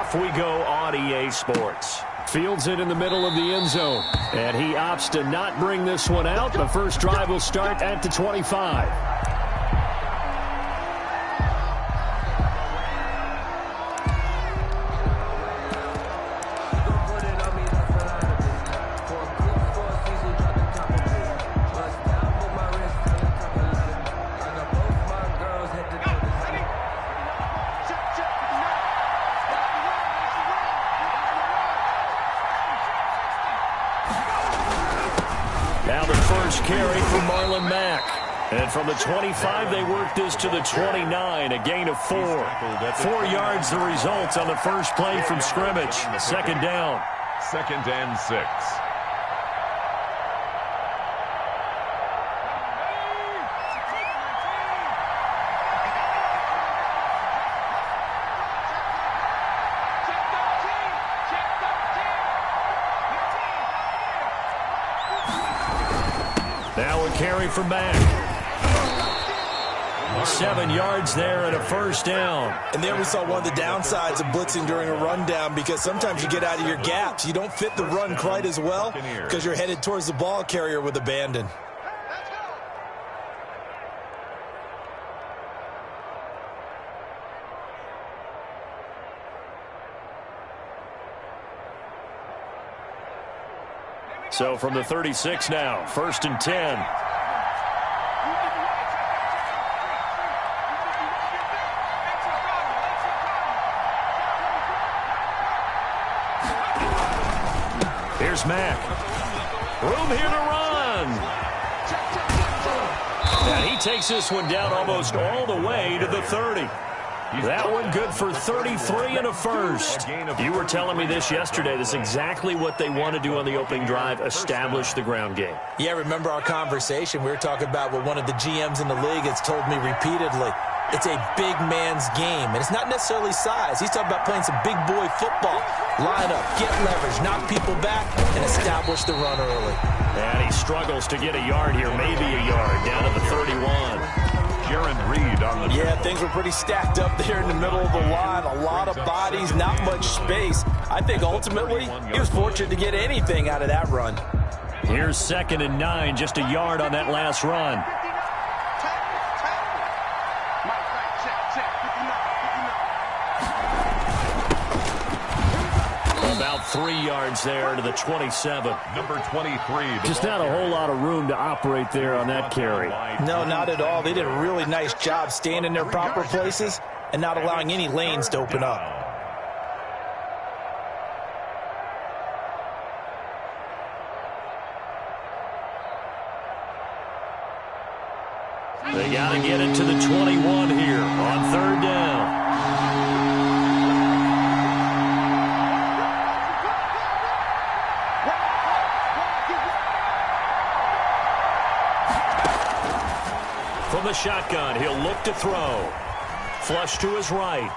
off we go on EA Sports. Fields it in the middle of the end zone. And he opts to not bring this one out. The first drive will start at the 25. Carry for Marlon Mack. And from the 25, they work this to the 29, a gain of 4. 4 yards the result on the first play from scrimmage. Second down. 2nd and 6. Now a carry from Mack. 7 yards there and a first down. And there we saw one of the downsides of blitzing during a rundown, because sometimes you get out of your gaps. You don't fit the run quite as well because you're headed towards the ball carrier with abandon. So from the 36 now, 1st and 10. Here's Mack. Room here to run. And he takes this one down almost all the way to the 30. That one good for 33 and a first. You were telling me this yesterday. This is exactly what they want to do on the opening drive, establish the ground game. Yeah, remember our conversation. We were talking about what one of the GMs in the league has told me repeatedly. It's a big man's game, and it's not necessarily size. He's talking about playing some big boy football. Line up, get leverage, knock people back, and establish the run early. And he struggles to get a yard here, maybe a yard, down to the 31. Jaron Reed on the Yeah, things were pretty stacked up there in the middle of the line. A lot of bodies, not much space. I think ultimately he was fortunate to get anything out of that run. Here's 2nd and 9, just a yard on that last run. About 3 yards there to the 27. Number 23. Just not a whole lot of room to operate there on that carry. No, not at all. They did a really nice job staying in their proper places and not allowing any lanes to open up. They got to get it to the 21 here on 3rd down. From the shotgun, he'll look to throw. Flush to his right.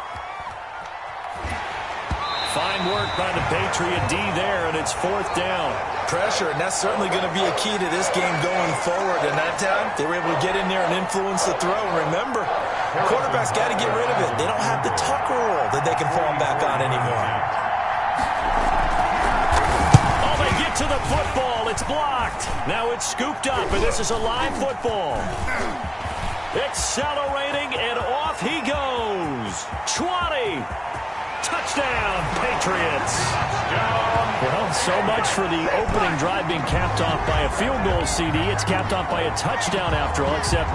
Fine work by the Patriot D there, and it's 4th down. Pressure, and that's certainly going to be a key to this game going forward. And that time, they were able to get in there and influence the throw. And remember, quarterbacks got to get rid of it. They don't have the tuck roll that they can fall back on anymore. Oh, they get to the football. It's blocked. Now it's scooped up, and this is a live football. Accelerating, and off he goes. 20. Touchdown, Patriots. Well, so much for the opening drive being capped off by a field goal, CD. It's capped off by a touchdown after all, except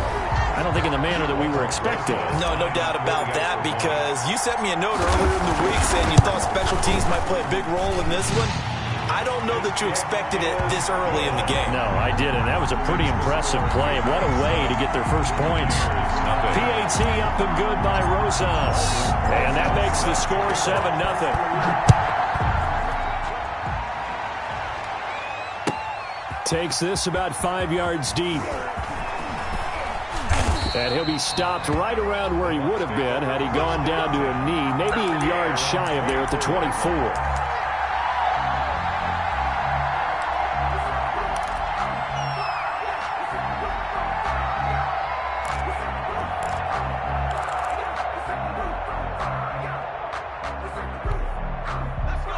I don't think in the manner that we were expecting. No doubt about that, because you sent me a note earlier in the week saying you thought special teams might play a big role in this one. I don't know that you expected it this early in the game. No, I didn't. That was a pretty impressive play. What a way to get their first points. PAT up and good by Rosas. And that makes the score 7-0. Takes this about 5 yards deep. And he'll be stopped right around where he would have been had he gone down to a knee, maybe a yard shy of there at the 24.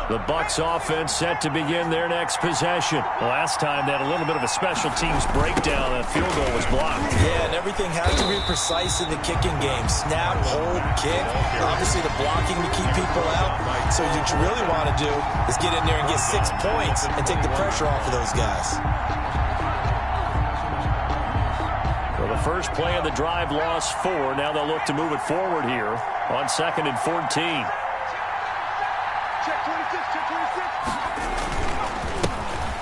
The Bucs offense set to begin their next possession. Last time they had a little bit of a special teams breakdown. That field goal was blocked. Yeah, and everything has to be precise in the kicking game. Snap, hold, kick. Obviously the blocking to keep people out. So what you really want to do is get in there and get 6 points and take the pressure off of those guys. Well, the first play of the drive lost 4. Now they'll look to move it forward here on 2nd and 14.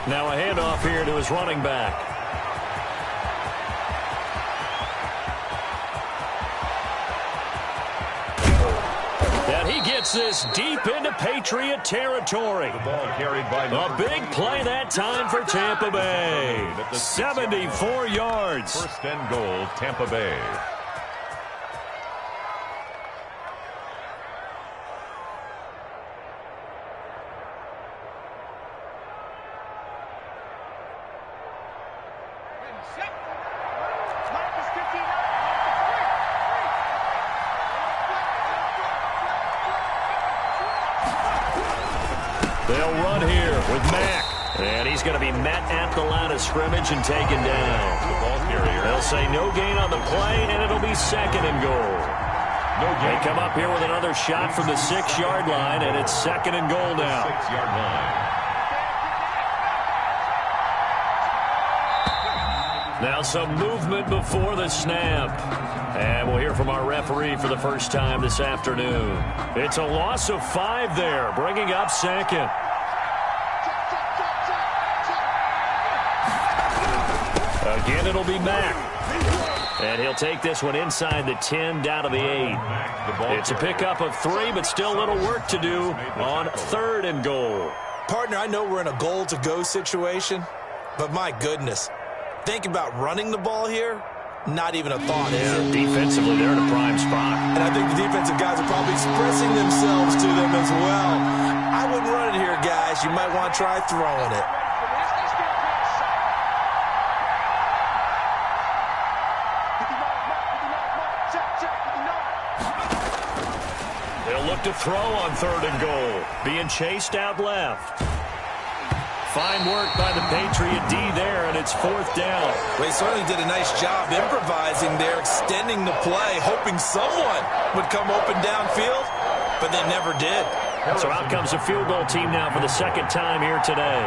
Now a handoff here to his running back. And he gets this deep into Patriot territory. The ball carried by a big play that time for Tampa Bay. 74 yards. First and goal, Tampa Bay. They'll run here with Mack. And he's going to be met at the line of scrimmage and taken down. The ball carrier. They'll say no gain on the play, and it'll be 2nd and goal. No gain. They come up here with another shot from the 6-yard line, and it's 2nd and goal now. 6-yard line. Now some movement before the snap. And we'll hear from our referee for the first time this afternoon. It's a loss of 5 there, bringing up 2nd. Again, it'll be Mack. And he'll take this one inside the 10, down to the 8. It's a pickup of 3, but still a little work to do on 3rd and goal. Partner, I know we're in a goal-to-go situation, but my goodness. Think about running the ball here. Not even a thought, is it? Defensively, they're in a prime spot. And I think the defensive guys are probably expressing themselves to them as well. I wouldn't run it here, guys. You might want to try throwing it. They'll look to throw on 3rd and goal. Being chased out left. Fine work by the Patriot D there, and it's 4th down. They certainly did a nice job improvising there, extending the play, hoping someone would come open downfield, but they never did. So out comes the field goal team now for the 2nd time here today.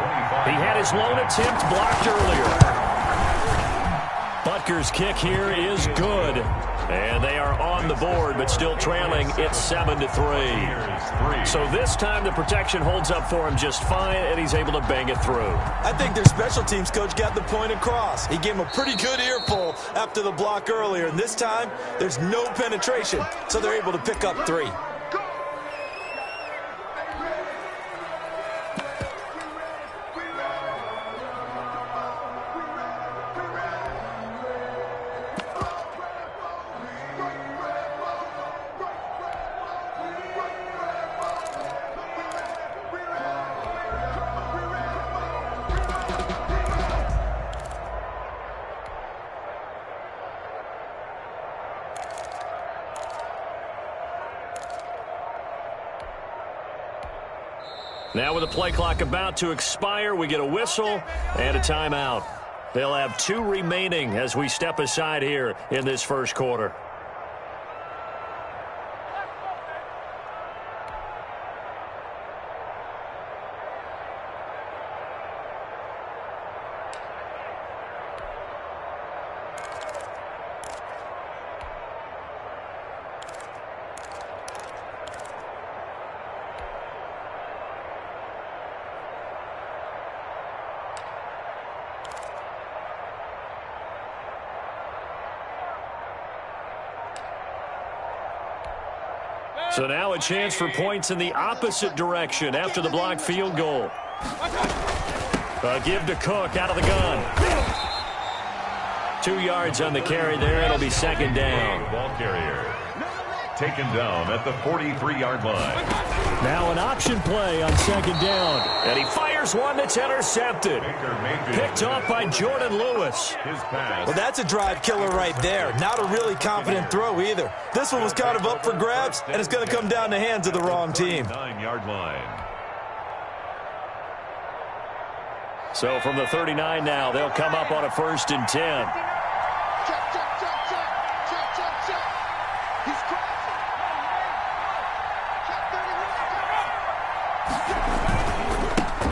He had his lone attempt blocked earlier. Butker's kick here is good. And they are on the board, but still trailing. It's 7-3. So this time the protection holds up for him just fine, and he's able to bang it through. I think their special teams coach got the point across. He gave him a pretty good earful after the block earlier, and this time there's no penetration, so they're able to pick up 3. Now with the play clock about to expire, we get a whistle and a timeout. They'll have 2 remaining as we step aside here in this first quarter. So now a chance for points in the opposite direction after the blocked field goal. A give to Cook out of the gun. 2 yards on the carry there. It'll be 2nd down. Ball carrier taken down at the 43-yard line. Now an option play on 2nd down. And he fires one that's intercepted. Picked off by Jordan Lewis. His pass. Well, that's a drive killer right there. Not a really confident throw either. This one was kind of up for grabs, and it's going to come down the hands of the wrong team. 9-yard line. So from the 39 now, they'll come up on a 1st and 10.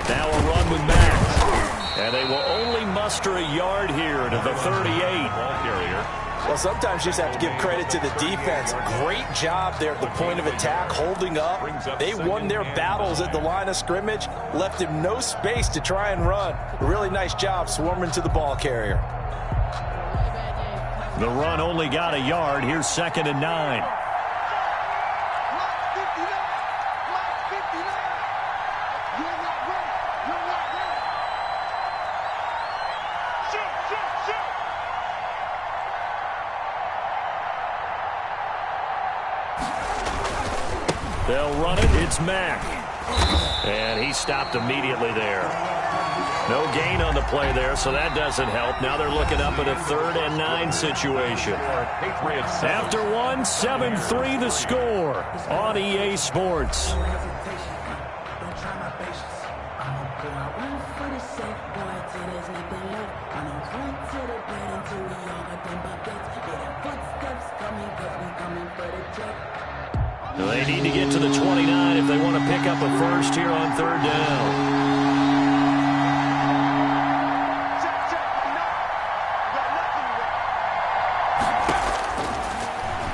Now a run with Mack. And they will only muster a yard here to the 38. Ball carrier. Well, sometimes you just have to give credit to the defense. Great job there at the point of attack, holding up. They won their battles at the line of scrimmage, left him no space to try and run. A really nice job swarming to the ball carrier. The run only got a yard. Here's 2nd and 9. They'll run it. It's Mack. And he stopped immediately there. No gain on the play there, so that doesn't help. Now they're looking up at a 3rd and 9 situation. After one, 7-3 the score on EA Sports. They need to get to the 29 if they want to pick up a first here on 3rd down.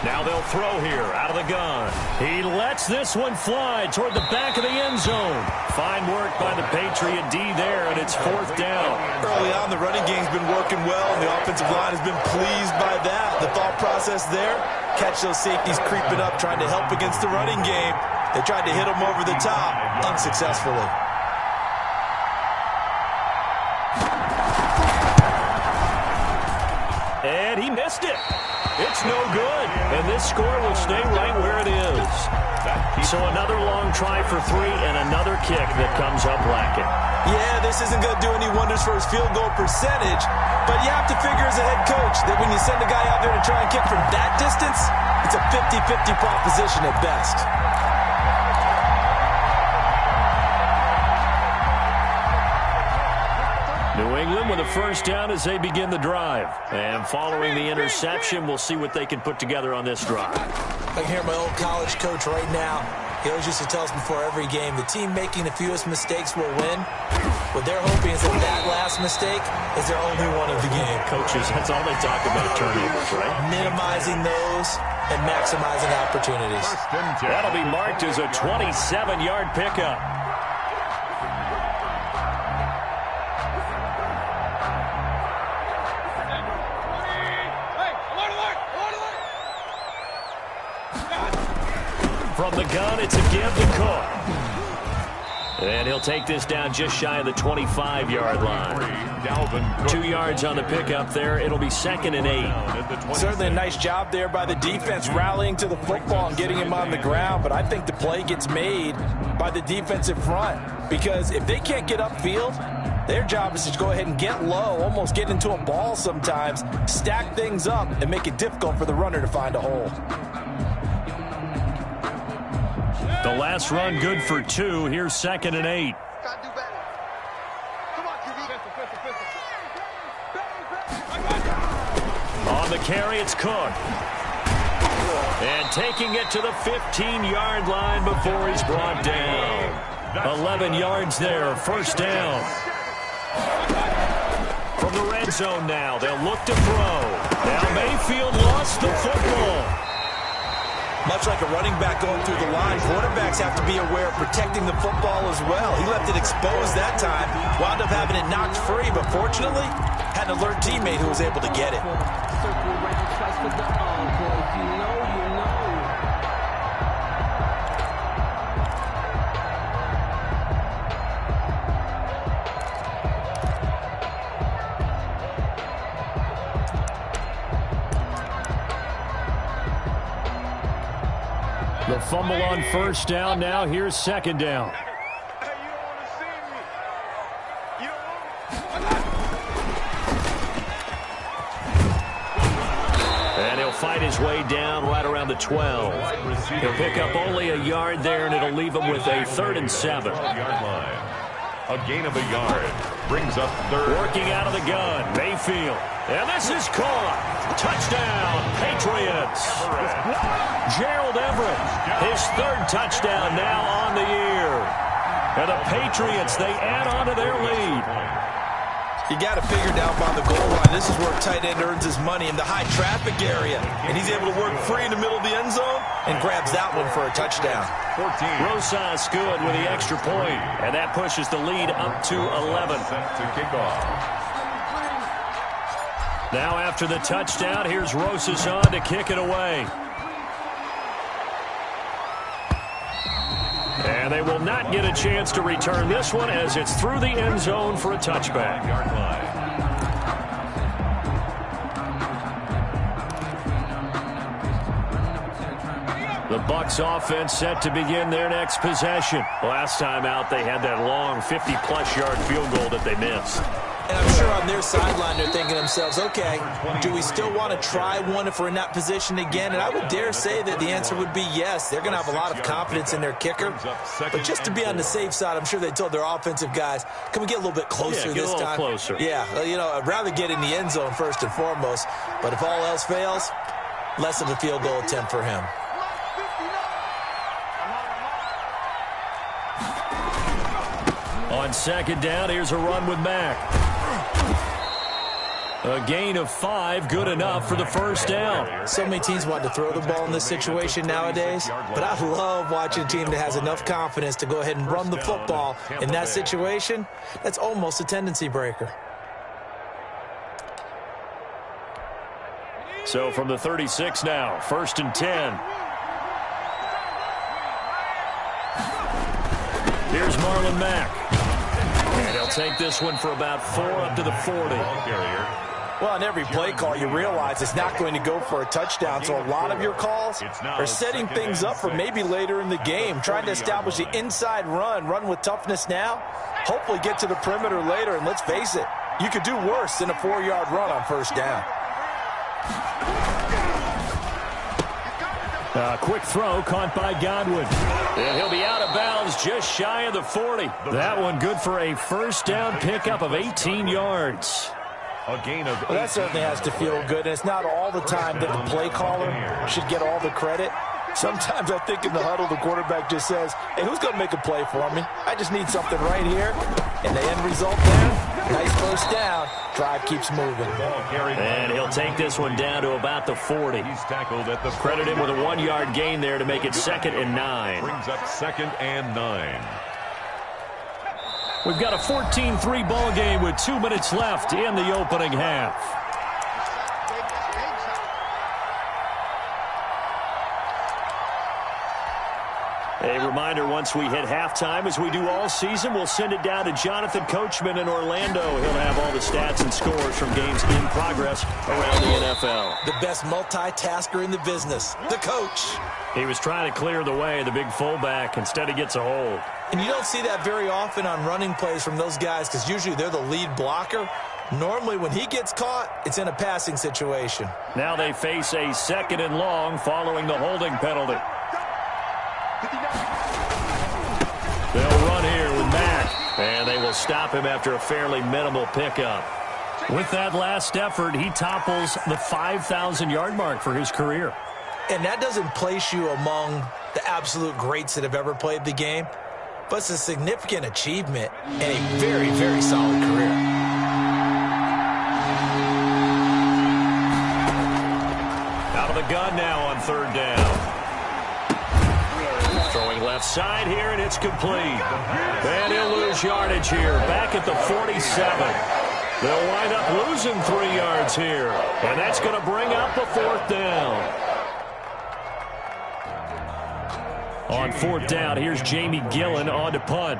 Now they'll throw here out of the gun. He lets this one fly toward the back of the end zone. Fine work by the Patriot D there, and it's 4th down. Early on, the running game's been working well, and the offensive line has been pleased by that. The thought process there, catch those safeties creeping up, trying to help against the running game. They tried to hit them over the top, unsuccessfully. And he missed it. It's no good. And this score will stay right where it is. So another long try for 3 and another kick that comes up lacking. Yeah, this isn't going to do any wonders for his field goal percentage, but you have to figure as a head coach that when you send a guy out there to try and kick from that distance, it's a 50-50 proposition at best. New England with a 1st down as they begin the drive. And following the interception, we'll see what they can put together on this drive. I can hear my old college coach right now. He always used to tell us before every game, the team making the fewest mistakes will win. What they're hoping is that that last mistake is their only one of the game. Coaches, that's all they talk about, turnovers, right? Minimizing those and maximizing opportunities. That'll be marked as a 27-yard pickup. From the gun, it's a give to Cook. And he'll take this down just shy of the 25-yard line. 2 yards on the pickup there. It'll be 2nd and 8. Certainly a nice job there by the defense rallying to the football and getting him on the ground. But I think the play gets made by the defensive front. Because if they can't get upfield, their job is to go ahead and get low, almost get into a ball sometimes, stack things up, and make it difficult for the runner to find a hole. The last run good for 2. Here's 2nd and 8. On the carry, it's Cook. And taking it to the 15-yard line before he's brought down. 11 yards there, 1st down. From the red zone now, they'll look to throw. Now Mayfield lost the football. Much like a running back going through the line, quarterbacks have to be aware of protecting the football as well. He left it exposed that time, wound up having it knocked free, but fortunately, had an alert teammate who was able to get it. The fumble on 1st down. Now here's 2nd down. And he'll fight his way down right around the 12. He'll pick up only a yard there, and it'll leave him with a 3rd and 7. A gain of a yard. Brings up third. Working out of the gun, Mayfield. And this is caught. Touchdown, Patriots. Gerald Everett, his third touchdown now on the year. And the Patriots, they add on to their lead. You got to figure down by the goal line. This is where a tight end earns his money in the high traffic area. And he's able to work free in the middle of the end zone and grabs that one for a touchdown. 14. Rosas good with the extra point, and that pushes the lead up to 11. Set to kick off. Now after the touchdown, here's Rosas on to kick it away. And they will not get a chance to return this one as it's through the end zone for a touchback. Yard line. The Bucs offense set to begin their next possession. Last time out, they had that long 50-plus yard field goal that they missed. And I'm sure on their sideline they're thinking to themselves, okay, do we still want to try one if we're in that position again? And I would dare say that the answer would be yes. They're going to have a lot of confidence in their kicker. But just to be on the safe side, I'm sure they told their offensive guys, can we get a little bit closer this time? Closer. Yeah, you know, I'd rather get in the end zone first and foremost. But if all else fails, less of a field goal attempt for him. On second down, here's a run with Mack. A gain of 5, good enough for the first down. So many teams want to throw the ball in this situation nowadays, but I love watching a team that has enough confidence to go ahead and run the football. In that situation, that's almost a tendency breaker. So from the 36 now, 1st and 10. Here's Marlon Mack. And he'll take this one for about 4 up to the 40. Well, on every play call, you realize it's not going to go for a touchdown, so a lot of your calls are setting things up for maybe later in the game, trying to establish the inside run with toughness now, hopefully get to the perimeter later, and let's face it, you could do worse than a 4-yard run on first down. Quick throw caught by Godwin. And he'll be out of bounds just shy of the 40. That one good for a first down pickup of 18 yards. A gain of well, that certainly has to feel good, and it's not all the time that the play caller should get all the credit. Sometimes I think in the huddle, the quarterback just says, hey, who's going to make a play for me? I just need something right here. And the end result there, nice first down. Drive keeps moving. And he'll take this one down to about the 40. He's tackled at the credit him with a 1-yard gain there to make it 2nd and 9. Brings up 2nd and 9. We've got a 14-3 ball game with 2 minutes left in the opening half. A reminder, once we hit halftime, as we do all season, we'll send it down to Jonathan Coachman in Orlando. He'll have all the stats and scores from games in progress around the NFL. The best multitasker in the business, the coach. He was trying to clear the way, the big fullback. Instead, he gets a hold. And you don't see that very often on running plays from those guys because usually they're the lead blocker. Normally, when he gets caught, it's in a passing situation. Now they face a 2nd and long following the holding penalty. They'll run here with Mack, and they will stop him after a fairly minimal pickup. With that last effort, he topples the 5,000-yard mark for his career. And that doesn't place you among the absolute greats that have ever played the game, but it's a significant achievement and a very, very solid career. Out of the gun now on 3rd down. Throwing left side here, and it's complete. And he'll lose yardage here, back at the 47. They'll wind up losing 3 yards here, and that's going to bring up the 4th down. On 4th down, here's Jamie Gillen on to punt.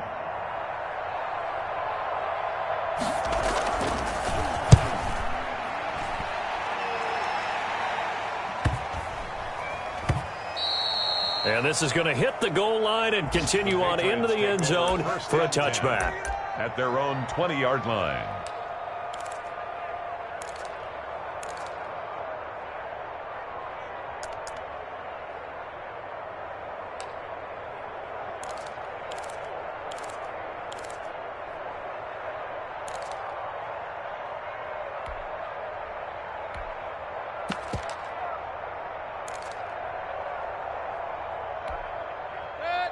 And this is going to hit the goal line and continue on into the end zone for a touchback. At their own 20-yard line.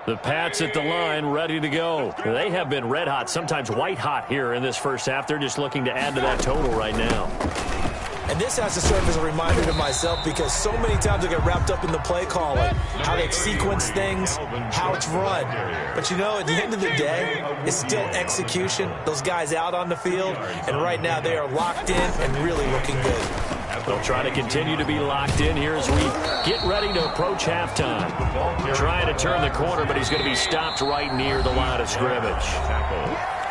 The Pats at the line, ready to go. They have been red hot, sometimes white hot here in this first half. They're just looking to add to that total right now. And this has to serve as a reminder to myself because so many times I get wrapped up in the play calling, how they sequence things, how it's run. But, you know, at the end of the day, it's still execution. Those guys out on the field, and right now they are locked in and really looking good. They'll try to continue to be locked in here as we get ready to approach halftime. Trying to turn the corner, but he's going to be stopped right near the line of scrimmage.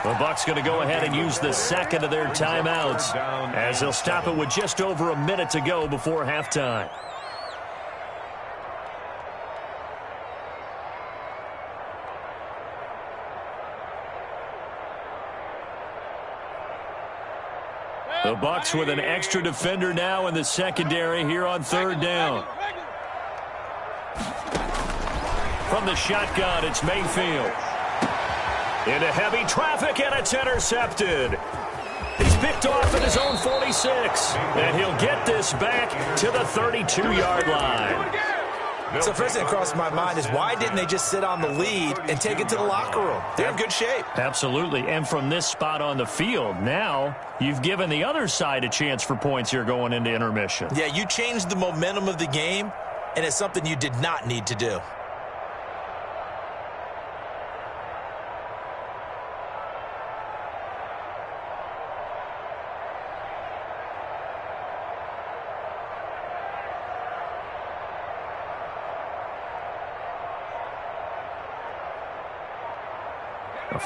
The Bucs going to go ahead and use the second of their timeouts as they'll stop it with just over a minute to go before halftime. The Bucs with an extra defender now in the secondary here on third down. From the shotgun, it's Mayfield. Into heavy traffic, and it's intercepted. He's picked off at his own 46, and he'll get this back to the 32-yard line. So first thing that crossed my mind is why didn't they just sit on the lead and take it to the locker room? They're in good shape. Absolutely, and from this spot on the field, now you've given the other side a chance for points here going into intermission. Yeah, you changed the momentum of the game, and it's something you did not need to do.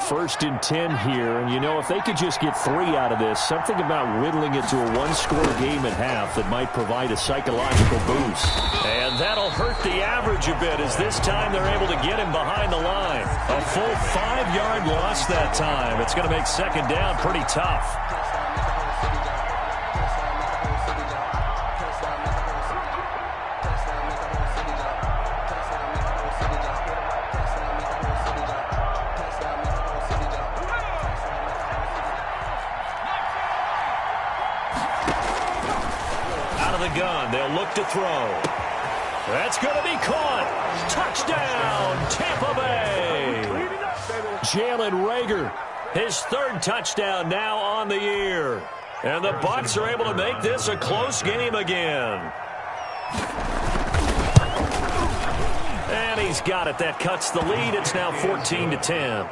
First and 10 here, and you know, if they could just get 3 out of this, something about whittling it to a one-score game at half that might provide a psychological boost. And that'll hurt the average a bit as this time they're able to get him behind the line. A full 5-yard loss that time. It's going to make second down pretty tough. Gun. They'll look to throw. That's going to be caught. Touchdown, Tampa Bay. Jalen Reagor, his third touchdown now on the year. And the Bucs are able to make this a close game again. And he's got it. That cuts the lead. It's now 14-10.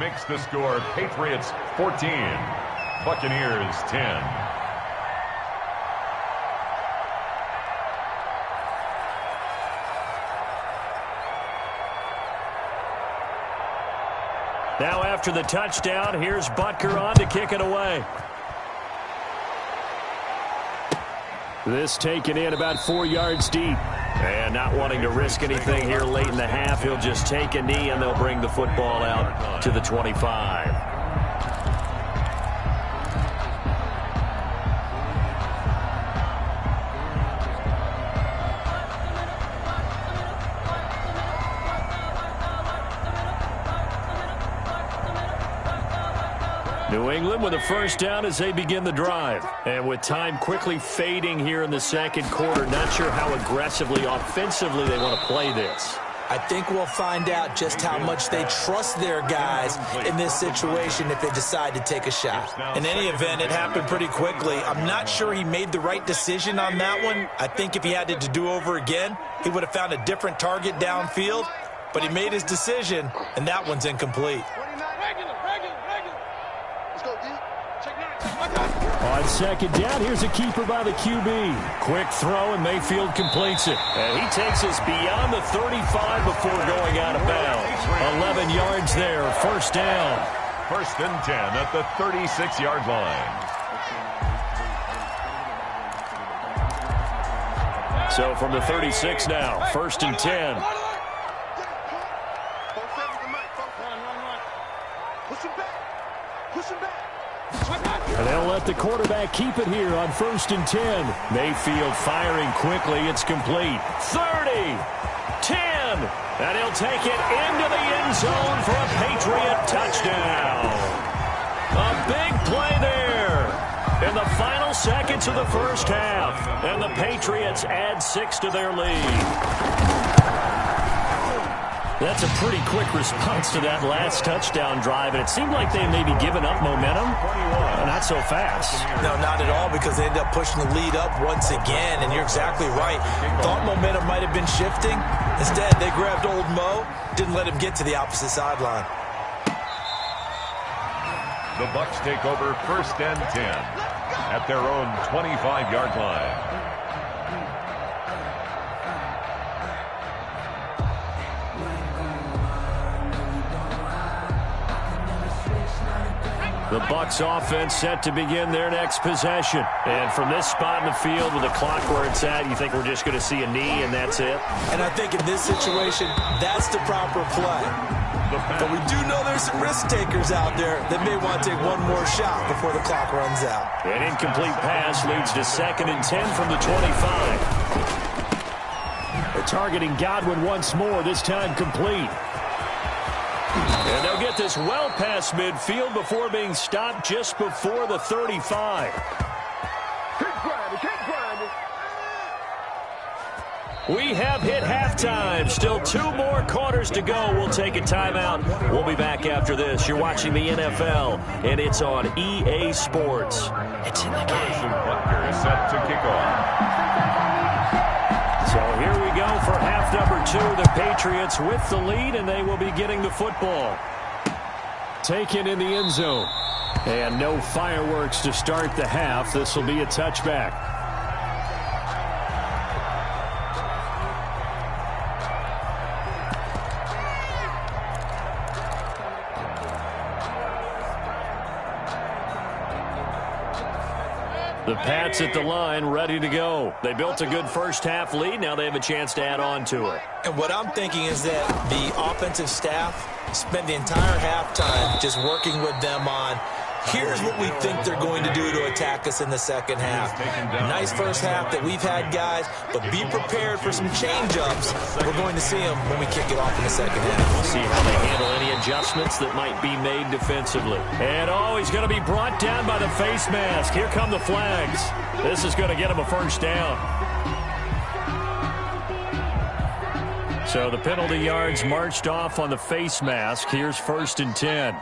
Makes the score Patriots 14, Buccaneers 10. Now after the touchdown, here's Butker on to kick it away. This taken in about 4 yards deep. And not wanting to risk anything here late in the half, he'll just take a knee and they'll bring the football out to the 25. New England with a first down as they begin the drive. And with time quickly fading here in the second quarter, not sure how aggressively, offensively they want to play this. I think we'll find out just how much they trust their guys in this situation if they decide to take a shot. In any event, it happened pretty quickly. I'm not sure he made the right decision on that one. I think if he had it to do over again, he would have found a different target downfield. But he made his decision, and that one's incomplete. On second down, here's a keeper by the QB. Quick throw, and Mayfield completes it. And he takes us beyond the 35 before going out of bounds. 11 yards there, first down. First and 10 at the 36-yard line. So from the 36 now, first and 10. And they'll let the quarterback keep it here on first and 10. Mayfield firing quickly. It's complete. 30, 10, and he'll take it into the end zone for a Patriot touchdown. A big play there in the final seconds of the first half. And the Patriots add 6 to their lead. That's a pretty quick response to that last touchdown drive, and it seemed like they may be giving up momentum. Not so fast. No, not at all, because they ended up pushing the lead up once again, and you're exactly right. Thought momentum might have been shifting. Instead, they grabbed old Mo, didn't let him get to the opposite sideline. The Bucs take over 1st and 10 at their own 25-yard line. The Bucs offense set to begin their next possession. And from this spot in the field with the clock where it's at, you think we're just going to see a knee and that's it? And I think in this situation, that's the proper play. But we do know there's some risk takers out there that may want to take one more shot before the clock runs out. An incomplete pass leads to 2nd and 10 from the 25. They're targeting Godwin once more, this time complete. And they'll get this well past midfield before being stopped just before the 35. We have hit halftime. Still 2 more quarters to go. We'll take a timeout. We'll be back after this. You're watching the NFL, and it's on EA Sports. It's in the game. Butker is set to kick off. So here we go for half number 2. The Patriots with the lead, and they will be getting the football. Taken in the end zone. And no fireworks to start the half. This will be a touchback. The Pats at the line, ready to go. They built a good first half lead. Now they have a chance to add on to it. And what I'm thinking is that the offensive staff spent the entire halftime just working with them on, here's what we think they're going to do to attack us in the second half. Nice first half that we've had, guys, but be prepared for some change-ups. We're going to see them when we kick it off in the second half. We'll see how they handle any adjustments that might be made defensively. And, he's going to be brought down by the face mask. Here come the flags. This is going to get him a first down. So the penalty yards marched off on the face mask. Here's 1st and 10.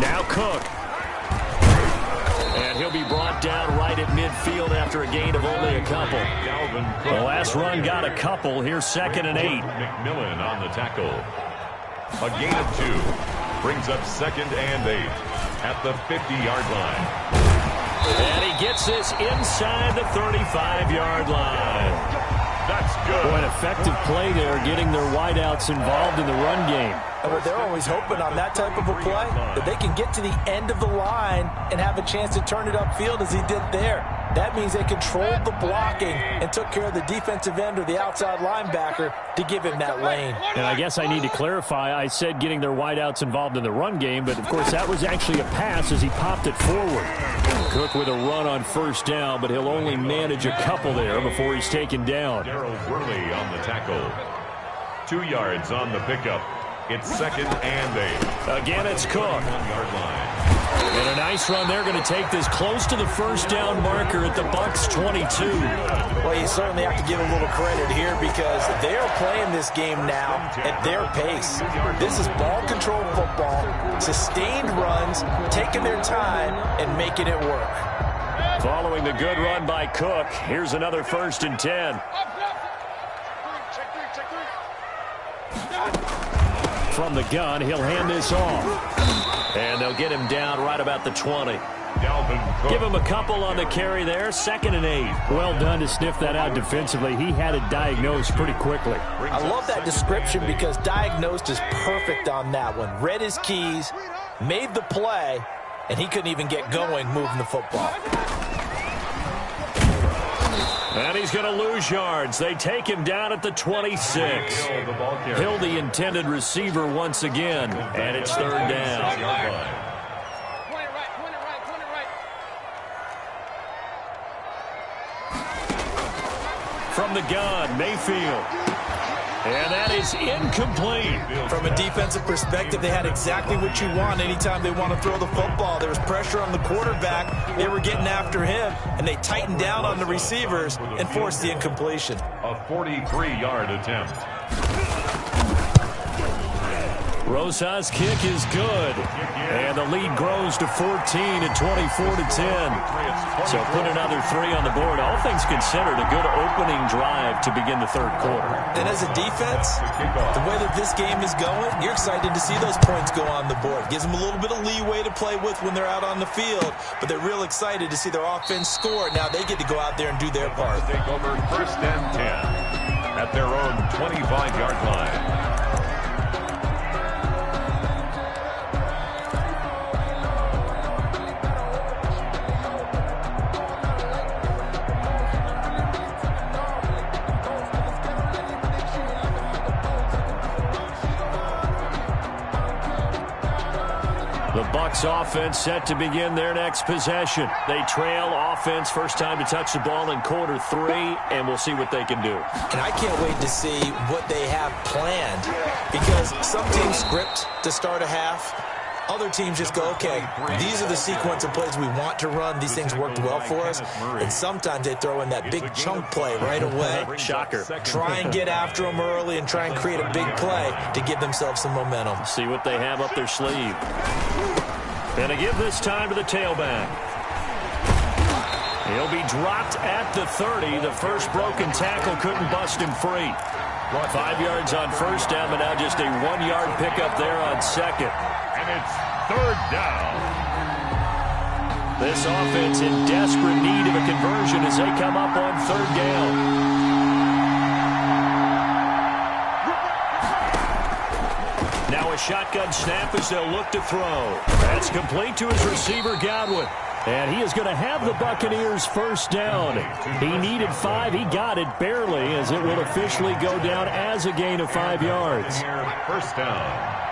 Now Cook. And he'll be brought down right at midfield after a gain of only a couple. The last run got a couple. Here's 2nd and 8. McMillan on the tackle. A gain of 2 brings up 2nd and 8 at the 50-yard line. And he gets this inside the 35-yard line. That's good. Boy, an effective play there, getting their wideouts involved in the run game. But they're always hoping on that type of a play that they can get to the end of the line and have a chance to turn it upfield as he did there. That means they controlled the blocking and took care of the defensive end or the outside linebacker to give him that lane. And I guess I need to clarify, I said getting their wideouts involved in the run game, but of course that was actually a pass as he popped it forward. Cook with a run on 1st down, but he'll only manage a couple there before he's taken down. Darryl Worley on the tackle. 2 yards on the pickup. It's 2nd and 8. Again, it's Cook. 1-yard line. And a nice run. They're going to take this close to the first down marker at the Bucs 22. Well, you certainly have to give a little credit here because they are playing this game now at their pace. This is ball control football, sustained runs, taking their time and making it work. Following the good run by Cook, here's another 1st and 10. From the gun, he'll hand this off. And they'll get him down right about the 20. Give him a couple on the carry there. 2nd and 8. Well done to sniff that out defensively. He had it diagnosed pretty quickly. I love that description because diagnosed is perfect on that one. Read his keys, made the play, and he couldn't even get going moving the football. And he's going to lose yards. They take him down at the 26. Hill, the intended receiver once again, and it's 3rd down. From the gun, Mayfield. And that is incomplete. From a defensive perspective, they had exactly what you want anytime they want to throw the football. There was pressure on the quarterback. They were getting after him, and they tightened down on the receivers and forced the incompletion. A 43-yard attempt. Rosas' kick is good. And the lead grows to 14 at 24-10. So put another 3 on the board. All things considered, a good opening drive to begin the third quarter. And as a defense, the way that this game is going, you're excited to see those points go on the board. Gives them a little bit of leeway to play with when they're out on the field, but they're real excited to see their offense score. Now they get to go out there and do their part. Take over 1st and 10 at their own 25-yard line. Bucs offense set to begin their next possession. They trail offense, first time to touch the ball in quarter 3, and we'll see what they can do. And I can't wait to see what they have planned, because some teams script to start a half. Other teams just go, okay, these are the sequence of plays we want to run. These things worked well for us. And sometimes they throw in that big chunk play right away. Shocker. Try and get after them early and try and create a big play to give themselves some momentum. See what they have up their sleeve. And to give this time to the tailback. He'll be dropped at the 30. The first broken tackle couldn't bust him free. 5 yards on first down, but now just a 1-yard pickup there on second. And it's 3rd down. This offense in desperate need of a conversion as they come up on 3rd down. Now a shotgun snap as they'll look to throw. That's complete to his receiver, Godwin. And he is going to have the Buccaneers first down. He needed 5. He got it barely, as it will officially go down as a gain of 5 yards. First down.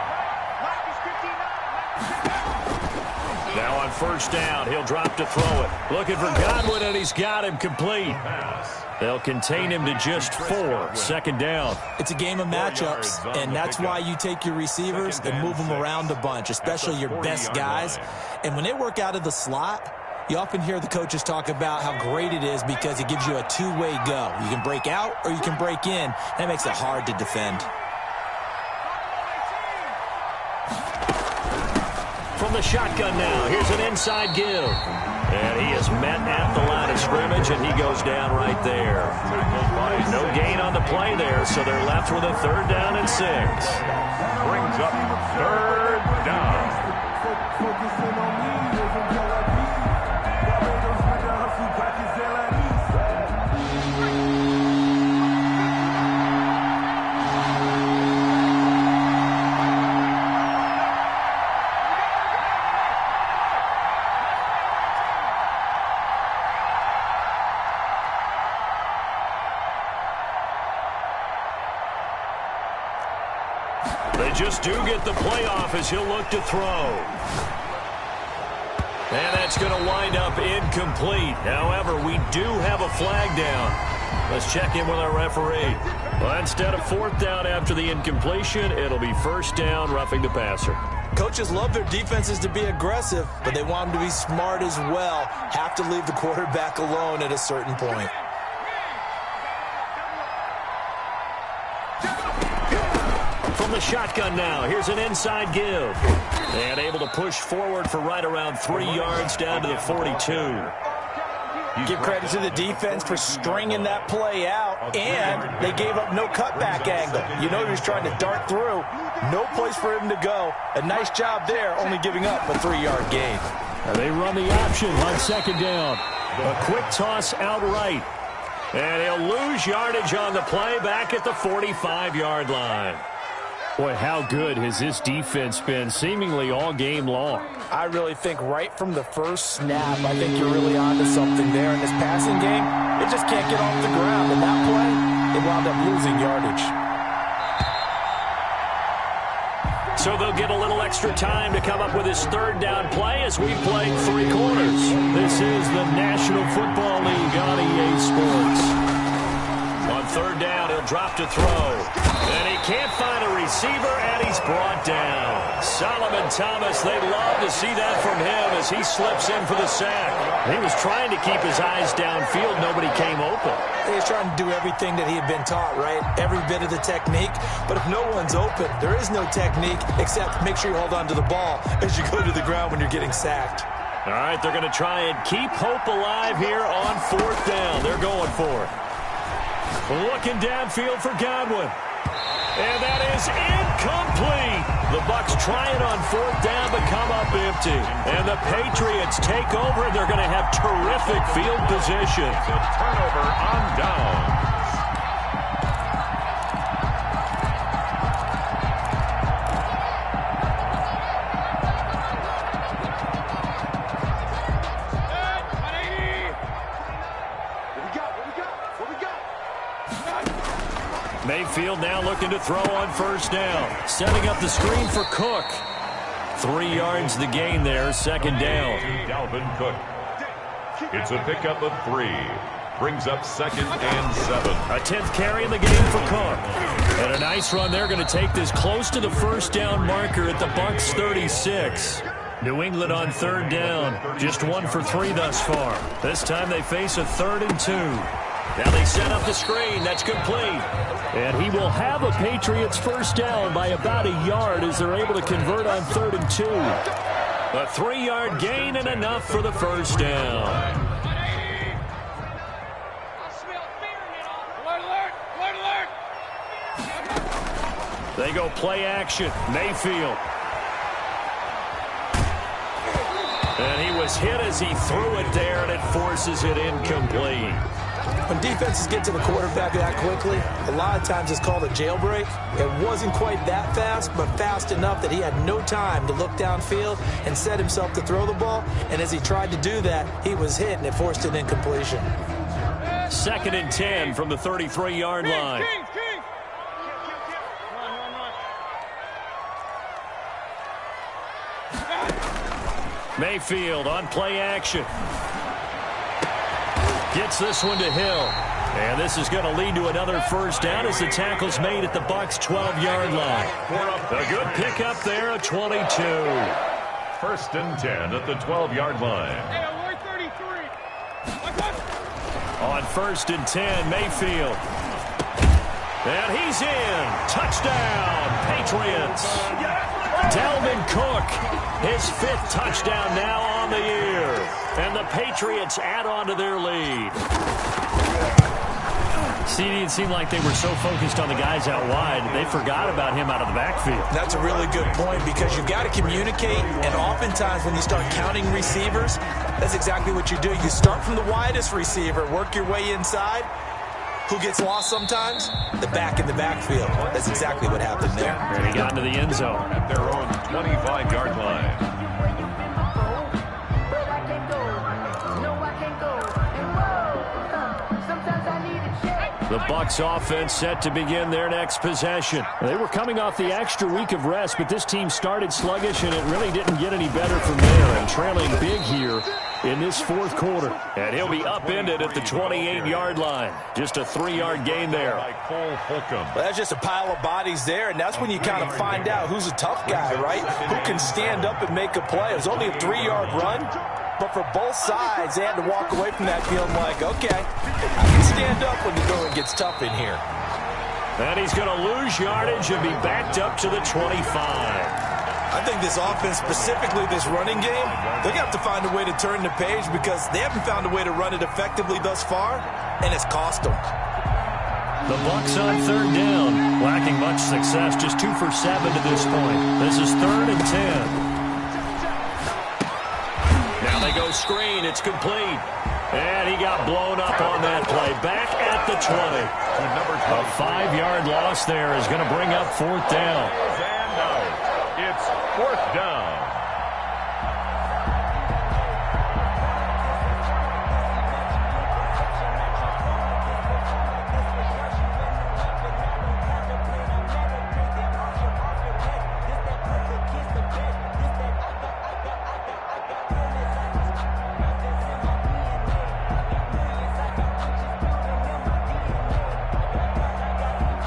Now on first down, he'll drop to throw it. Looking for Godwin, and he's got him complete. They'll contain him to just 4. 2nd down. It's a game of matchups, and that's why you take your receivers and move them around a bunch, especially your best guys. And when they work out of the slot, you often hear the coaches talk about how great it is because it gives you a two-way go. You can break out or you can break in. That makes it hard to defend. From the shotgun now, here's an inside give. And he is met at the line of scrimmage, and he goes down right there. No gain on the play there, so they're left with a 3rd down and 6. Brings up 3rd down. They just do get the play off as he'll look to throw. And that's going to wind up incomplete. However, we do have a flag down. Let's check in with our referee. Well, instead of 4th down after the incompletion, it'll be 1st down, roughing the passer. Coaches love their defenses to be aggressive, but they want them to be smart as well. Have to leave the quarterback alone at a certain point. From the shotgun now, here's an inside give. And able to push forward for right around 3 yards down to the 42. Give credit to the defense for stringing that play out, and they gave up no cutback angle. You know he was trying to dart through. No place for him to go. A nice job there, only giving up a 3-yard gain. Now they run the option on 2nd down. A quick toss outright. And he'll lose yardage on the play back at the 45-yard line. Boy, how good has this defense been seemingly all game long? I really think right from the first snap, I think you're really onto something there in this passing game. It just can't get off the ground. And that play, they wound up losing yardage. So they'll get a little extra time to come up with his 3rd down play as we play 3 quarters. This is the National Football League on EA Sports. On 3rd down, he'll drop to throw. And he can't find a receiver, and he's brought down. Solomon Thomas, they love to see that from him as he slips in for the sack. He was trying to keep his eyes downfield. Nobody came open. He was trying to do everything that he had been taught, right? Every bit of the technique. But if no one's open, there is no technique except make sure you hold on to the ball as you go to the ground when you're getting sacked. All right, they're going to try and keep hope alive here on 4th down. They're going for it. Looking downfield for Godwin. And that is incomplete. The Bucs trying on 4th down but come up empty. And the Patriots take over. They're going to have terrific field position. Turnover on down. Mayfield now looking to throw on 1st down. Setting up the screen for Cook. 3 yards the gain there, 2nd down. Dalvin Cook. It's a pickup of 3. Brings up 2nd and 7. A 10th carry in the game for Cook. And a nice run there, going to take this close to the 1st down marker at the Bucs 36. New England on 3rd down. Just 1 for 3 thus far. This time they face a 3rd and 2. Now they set up the screen. That's complete. And he will have a Patriots 1st down by about a yard as they're able to convert on 3rd and 2. A 3-yard gain and enough for the 1st down. They go play action. Mayfield. And he was hit as he threw it there, and it forces it incomplete. When defenses get to the quarterback that quickly, a lot of times it's called a jailbreak. It wasn't quite that fast, but fast enough that he had no time to look downfield and set himself to throw the ball. And as he tried to do that, he was hit, and it forced an incompletion. 2nd and 10 from the 33-yard line. Mayfield on play action. Gets this one to Hill. And this is going to lead to another 1st down as the tackle's made at the Bucs 12-yard line. A good pickup there at 22. 1st and 10 at the 12-yard line. On 1st and 10, Mayfield. And he's in. Touchdown, Patriots. Dalvin Cook, his 5th touchdown now on the year. And the Patriots add on to their lead. CD, it seemed like they were so focused on the guys out wide, they forgot about him out of the backfield. That's a really good point because you've got to communicate, and oftentimes when you start counting receivers, that's exactly what you do. You start from the widest receiver, work your way inside. Who gets lost sometimes? The back in the backfield. That's exactly what happened there. And he got into the end zone. At their own 25-yard line. The Bucs offense set to begin their next possession. They were coming off the extra week of rest, but this team started sluggish, and it really didn't get any better from there. And trailing big here in this 4th quarter. And he'll be upended at the 28-yard line. Just a 3-yard gain there. Well, that's just a pile of bodies there, and that's when you kind of find out who's a tough guy, right? Who can stand up and make a play. It was only a 3-yard run, but for both sides, they had to walk away from that feeling like, okay, I can stand up when the going gets tough in here. And he's going to lose yardage and be backed up to the 25. I think this offense, specifically this running game, they're going to have to find a way to turn the page because they haven't found a way to run it effectively thus far, and it's cost them. The Bucs on 3rd down, lacking much success, just 2 for 7 to this point. This is 3rd and 10. Now they go screen, it's complete. And he got blown up on that play. Back at the 20. A 5-yard loss there is going to bring up 4th down. It's 4th down.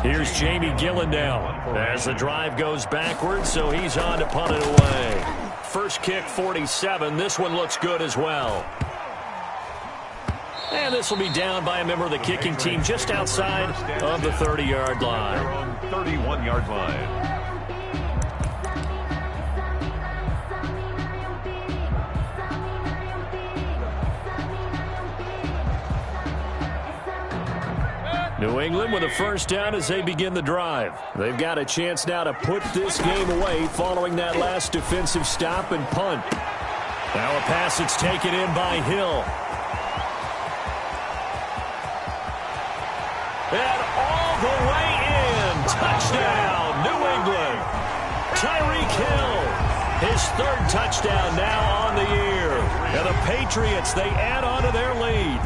Here's Jamie Gillen now. As the drive goes backwards, so he's on to punt it away. First kick, 47. This one looks good as well. And this will be down by a member of the kicking team just outside of the 30-yard line. 31-yard line. New England with a first down as they begin the drive. They've got a chance now to put this game away following that last defensive stop and punt. Now a pass that's taken in by Hill. And all the way in. Touchdown, New England. Tyreek Hill, his third touchdown now on the year. And the Patriots, they add on to their lead.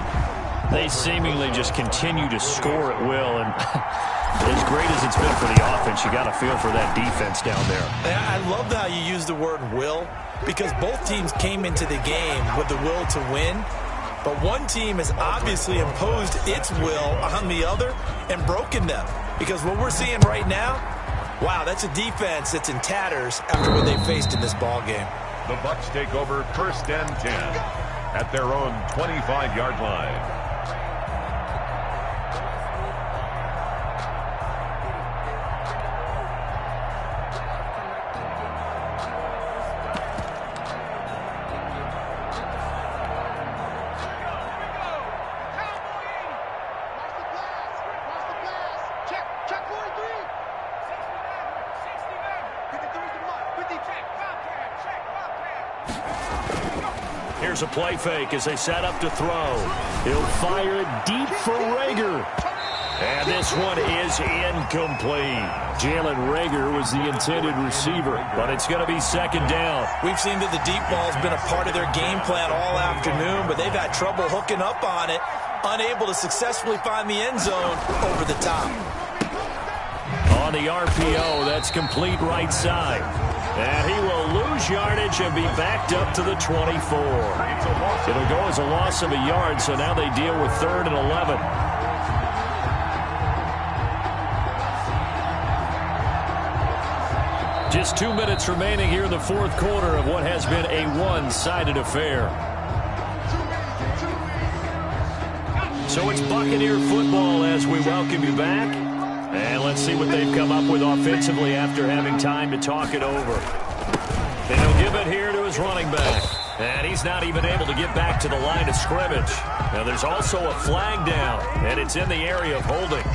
They seemingly just continue to score at will, and as great as it's been for the offense, you got to feel for that defense down there. I love how you use the word will, because both teams came into the game with the will to win, but one team has obviously imposed its will on the other and broken them, because what we're seeing right now, wow, that's a defense that's in tatters after what they faced in this ball game. The Bucs take over first and 10 at their own 25-yard line. Here's a play fake as they set up to throw. He'll fire it deep for Rager. And this one is incomplete. Jalen Rager was the intended receiver, but it's going to be second down. We've seen that the deep ball's been a part of their game plan all afternoon, but they've had trouble hooking up on it, unable to successfully find the end zone over the top. On the RPO, that's complete right side. And he will lose yardage and be backed up to the 24. It'll go as a loss of a yard, so now they deal with 3rd and 11. Just 2 minutes remaining here in the fourth quarter of what has been a one-sided affair. So it's Buccaneer football as we welcome you back. And let's see what they've come up with offensively after having time to talk it over. And he'll give it here to his running back. And he's not even able to get back to the line of scrimmage. Now there's also a flag down, and it's in the area of holding.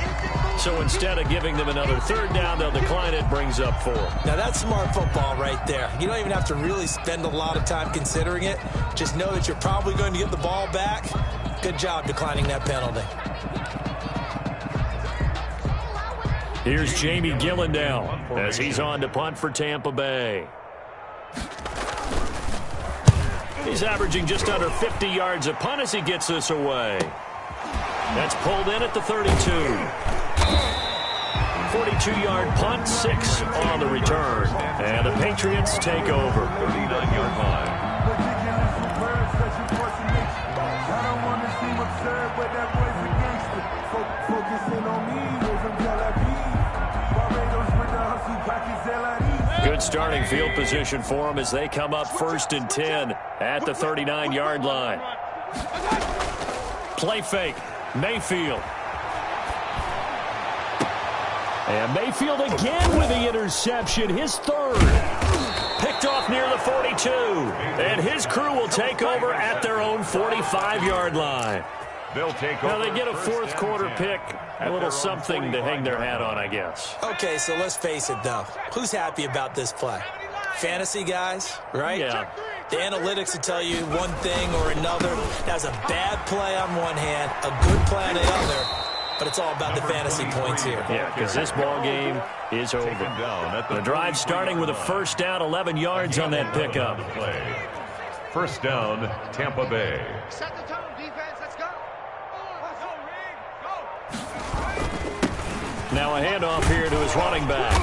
So instead of giving them another third down, they'll decline it, brings up 4. Now that's smart football right there. You don't even have to really spend a lot of time considering it. Just know that you're probably going to get the ball back. Good job declining that penalty. Here's Jamie Gillen as he's on to punt for Tampa Bay. He's averaging just under 50 yards a punt as he gets this away. That's pulled in at the 32. 42-yard punt, 6 on the return. And the Patriots take over. 39-yard line. Good starting field position for them as they come up 1st and 10 at the 39-yard line. Play fake. Mayfield. And Mayfield again with the interception, his 3rd. Picked off near the 42. And his crew will take over at their own 45-yard line. They'll take now over. They get a fourth quarter pick, a little something to hang their hat on, I guess. Okay, so let's face it, though. Who's happy about this play? Fantasy guys, right? Yeah. The analytics will tell you one thing or another. That's a bad play on one hand, a good play on the other, but it's all about the fantasy points here. Yeah, because this ball game is over. The drive starting with a first down, 11 yards on that pickup. First down, Tampa Bay. Set the tone, defense. Let's go. Now a handoff here to his running back.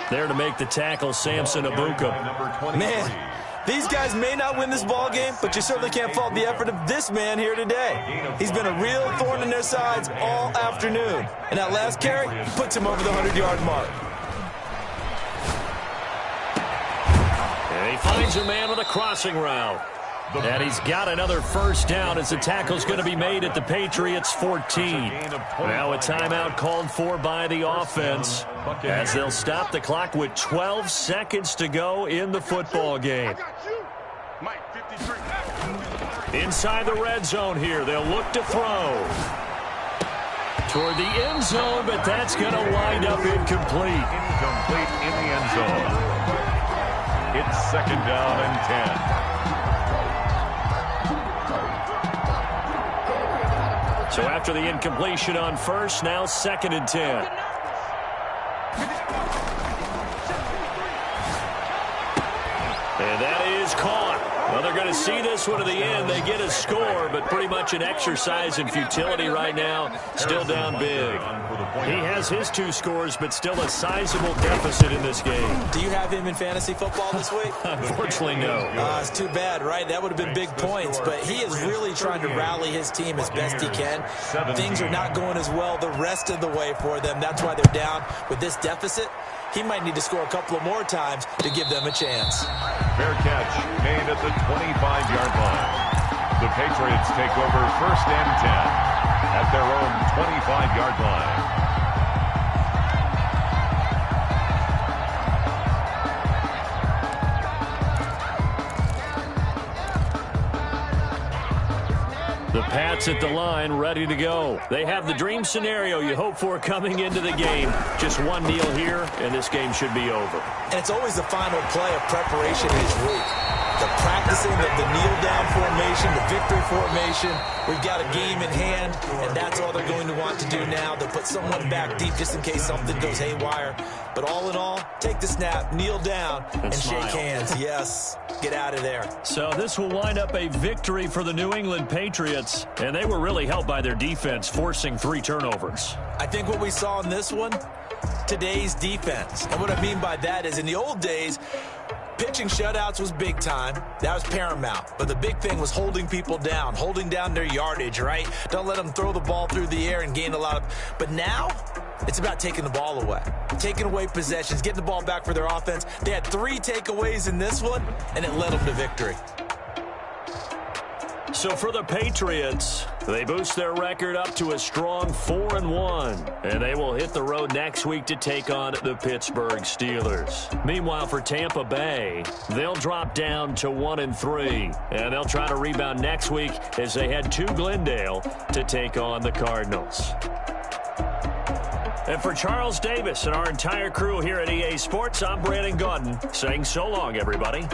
There to make the tackle, Samson Abuka. Man, These guys may not win this ball game, but you certainly can't fault the effort of this man here today. He's been a real thorn in their sides all afternoon. And that last carry puts him over the 100-yard mark. And he finds a man with a crossing route. And he's got another first down as the tackle's going to be made at the Patriots' 14. Now a timeout called for by the offense as they'll stop the clock with 12 seconds to go in the football game. Inside the red zone here, they'll look to throw. Toward the end zone, but that's going to wind up incomplete. Incomplete in the end zone. It's second down and 10. So after the incompletion on first, now second and 10. And that is caught. Well, they're going to see this one to the end. They get a score, but pretty much an exercise in futility right now. Still down big. He has his 2 scores, but still a sizable deficit in this game. Do you have him in fantasy football this week? Unfortunately, no. It's too bad, right? That would have been big points, but he is really trying to rally his team as best he can. Things are not going as well the rest of the way for them. That's why they're down with this deficit. He might need to score a couple of more times to give them a chance. Fair catch made at the 25-yard line. The Patriots take over first and 10 at their own 25-yard line. The Pats at the line, ready to go. They have the dream scenario you hope for coming into the game. Just one kneel here, and this game should be over. And it's always the final play of preparation each week. The practicing of the kneel-down formation, the victory formation. We've got a game in hand, and that's all they're going to want to do now. They'll put someone back deep just in case something goes haywire. But all in all, take the snap, kneel down, and shake hands. Yes, get out of there. So this will wind up a victory for the New England Patriots, and they were really helped by their defense, forcing 3 turnovers. I think what we saw in this one, today's defense. And what I mean by that is in the old days, pitching shutouts was big time. That was paramount. But the big thing was holding people down, holding down their yardage, right? Don't let them throw the ball through the air and gain a lot of... But now, it's about taking the ball away. Taking away possessions, getting the ball back for their offense. They had 3 takeaways in this one, and it led them to victory. So for the Patriots, they boost their record up to a strong 4-1, and they will hit the road next week to take on the Pittsburgh Steelers. Meanwhile, for Tampa Bay, they'll drop down to 1-3, and they'll try to rebound next week as they head to Glendale to take on the Cardinals. And for Charles Davis and our entire crew here at EA Sports, I'm Brandon Gaudin saying so long, everybody.